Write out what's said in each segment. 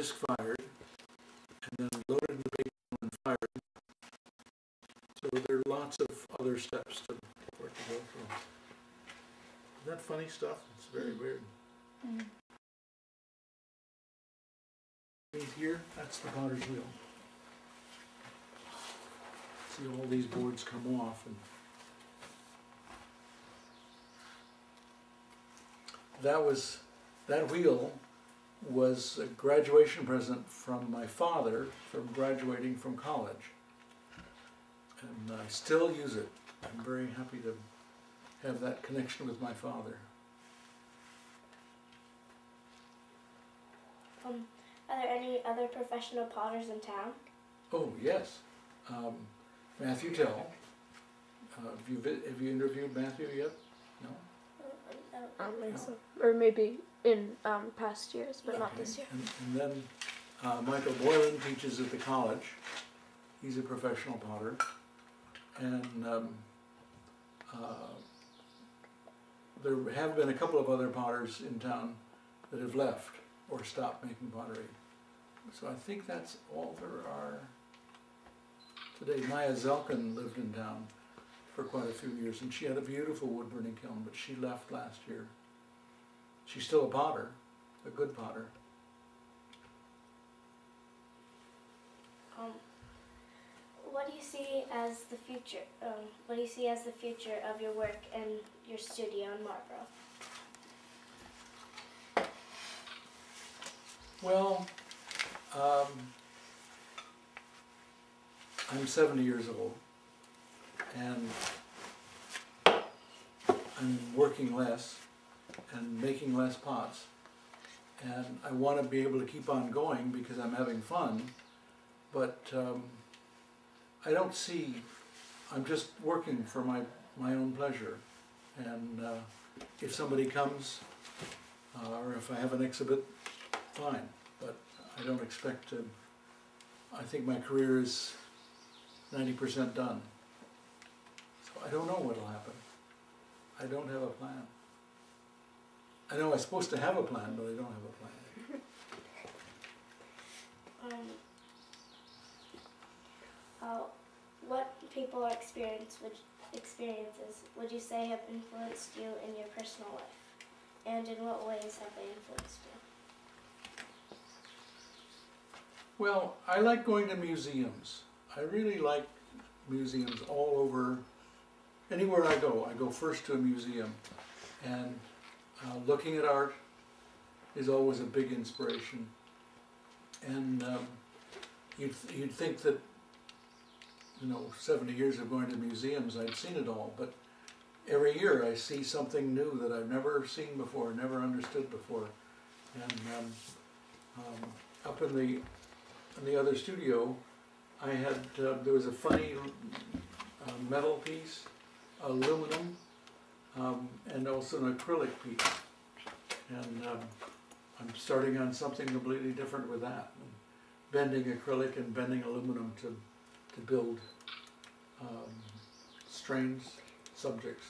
disc fired, and then loaded in the bake kiln and fired. So there are lots of other steps for it to go through. Isn't that funny stuff? It's very weird. Mm. Here, that's the potter's wheel. See all these boards come off, and that wheel was a graduation present from my father from graduating from college, and I still use it. I'm very happy to have that connection with my father. Are there any other professional potters in town? Oh yes, Matthew Tell. Have you interviewed Matthew yet? No. I don't think so. Or maybe in past years, but not this year. And then Michael Boylan teaches at the college. He's a professional potter. And there have been a couple of other potters in town that have left or stopped making pottery. So I think that's all there are today. Maya Zelkin lived in town for quite a few years, and she had a beautiful wood burning kiln, but she left last year. She's still a potter, a good potter. What do you see as the future? What do you see as the future of your work and your studio in Marlboro? Well, I'm 70 years old, and I'm working less and making less pots, and I want to be able to keep on going because I'm having fun, but I don't see, I'm just working for my own pleasure, and if somebody comes or if I have an exhibit, fine, but I don't expect to. I think my career is 90% done. So I don't know what will happen. I don't have a plan. I know I'm supposed to have a plan, but I don't have a plan. What people or experiences would you say have influenced you in your personal life? And in what ways have they influenced you? Well, I like going to museums. I really like museums all over. Anywhere I go first to a museum. And looking at art is always a big inspiration. And you'd think that, 70 years of going to museums, I'd seen it all. But every year I see something new that I've never seen before, never understood before. And up in the other studio, I had, there was a funny metal piece, aluminum, and also an acrylic piece. And I'm starting on something completely different with that. Bending acrylic and bending aluminum to build strange subjects.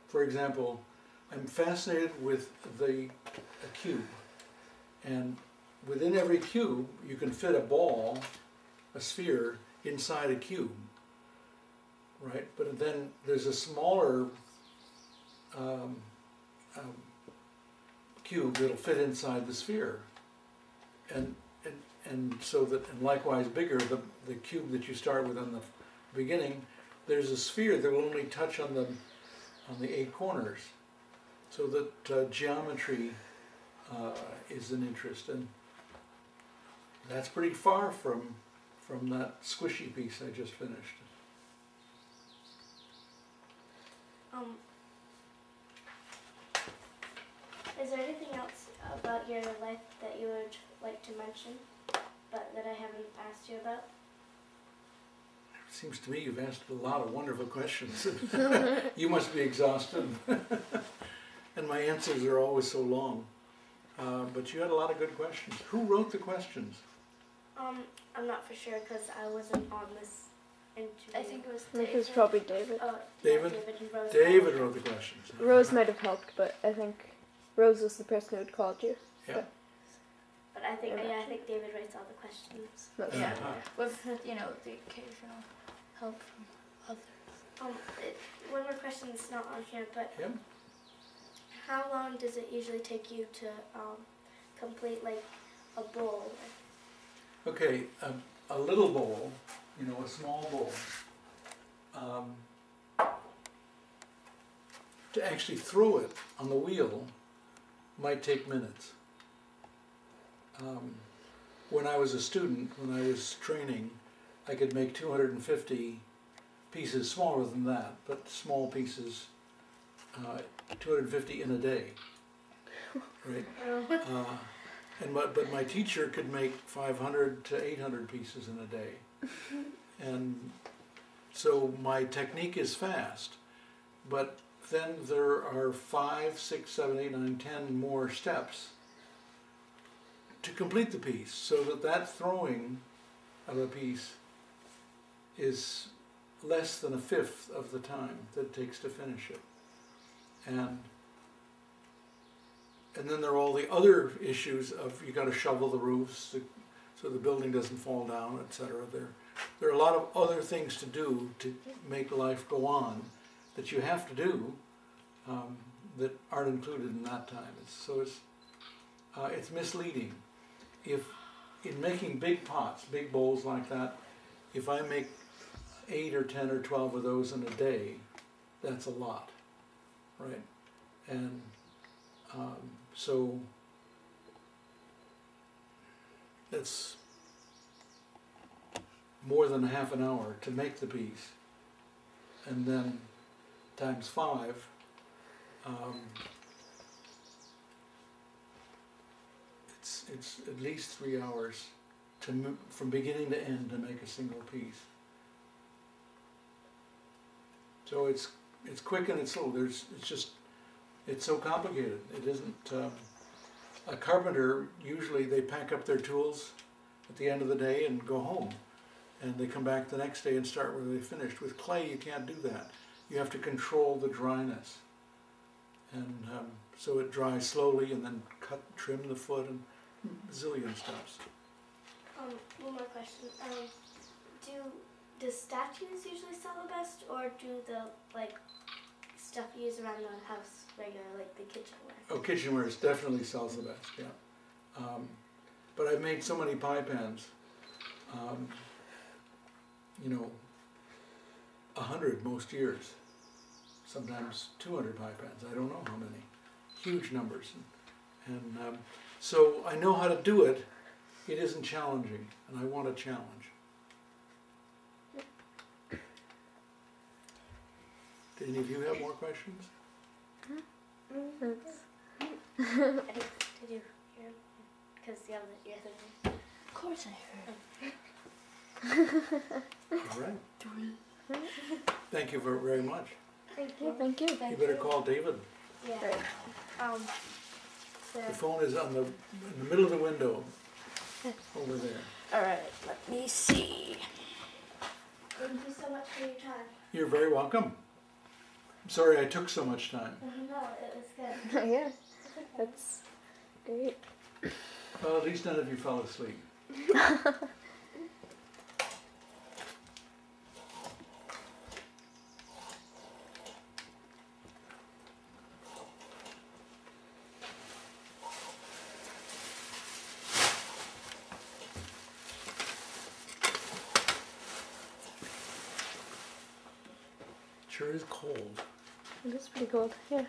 For example, I'm fascinated with a cube. And within every cube, you can fit a ball, a sphere, inside a cube, right? But then there's a smaller cube that'll fit inside the sphere, and so that, and likewise bigger, the cube that you start with on the beginning, there's a sphere that will only touch on the 8 corners, so that geometry is an interest, and that's pretty far from that squishy piece I just finished. Is there anything else about your life that you would like to mention, but that I haven't asked you about? It seems to me you've asked a lot of wonderful questions. You must be exhausted. And my answers are always so long. But you had a lot of good questions. Who wrote the questions? I'm not for sure because I wasn't on this interview. I think it was probably David. David? Yeah, David and Rose. David wrote the questions. Rose might have helped, but I think Rose was the person who had called you. Yeah. I think David writes all the questions. Yeah, with the occasional help from others. One more question that's not on here, but Yep. how long does it usually take you to complete like a bowl? Okay, a little bowl, a small bowl. To actually throw it on the wheel might take minutes. When I was a student, when I was training, I could make 250 pieces smaller than that, but small pieces, 250 in a day, right? But my teacher could make 500 to 800 pieces in a day. And so my technique is fast, but then there are 5, 6, 7, 8, 9, 10 more steps to complete the piece, so that throwing of a piece is less than a fifth of the time that it takes to finish it. And then there are all the other issues of you got to shovel the roofs so the building doesn't fall down, etc. There are a lot of other things to do to make life go on that you have to do that aren't included in that time. It's misleading. If in making big pots, big bowls like that, if I make 8 or 10 or 12 of those in a day, that's a lot, right? And so that's more than half an hour to make the piece, and then times 5, it's at least 3 hours from beginning to end to make a single piece. So it's quick and it's slow. It's so complicated. It isn't. A carpenter, usually they pack up their tools at the end of the day and go home, and they come back the next day and start where they finished. With clay, you can't do that. You have to control the dryness, and so it dries slowly, and then trim the foot, and a zillion steps. One more question. Do statues usually sell the best, or do the stuff you use around the house regular, like the kitchenware? Oh, kitchenware definitely sells the best, yeah. But I've made so many pie pans, 100 most years, sometimes 200 pie pans, I don't know how many, huge numbers. And so I know how to do it. It isn't challenging, and I want a challenge. Do any of you have more questions? Did you hear? Because the other thing. Of course I heard. All right. Thank you very much. Thank you. Thank you. You better call David. Yeah. Right. The phone is in the middle of the window over there. Alright, let me see. Thank you so much for your time. You're very welcome. I'm sorry I took so much time. No, it was good. Yeah, that's great. Well, at least none of you fell asleep. Sure is cold. It is pretty cold. Yeah.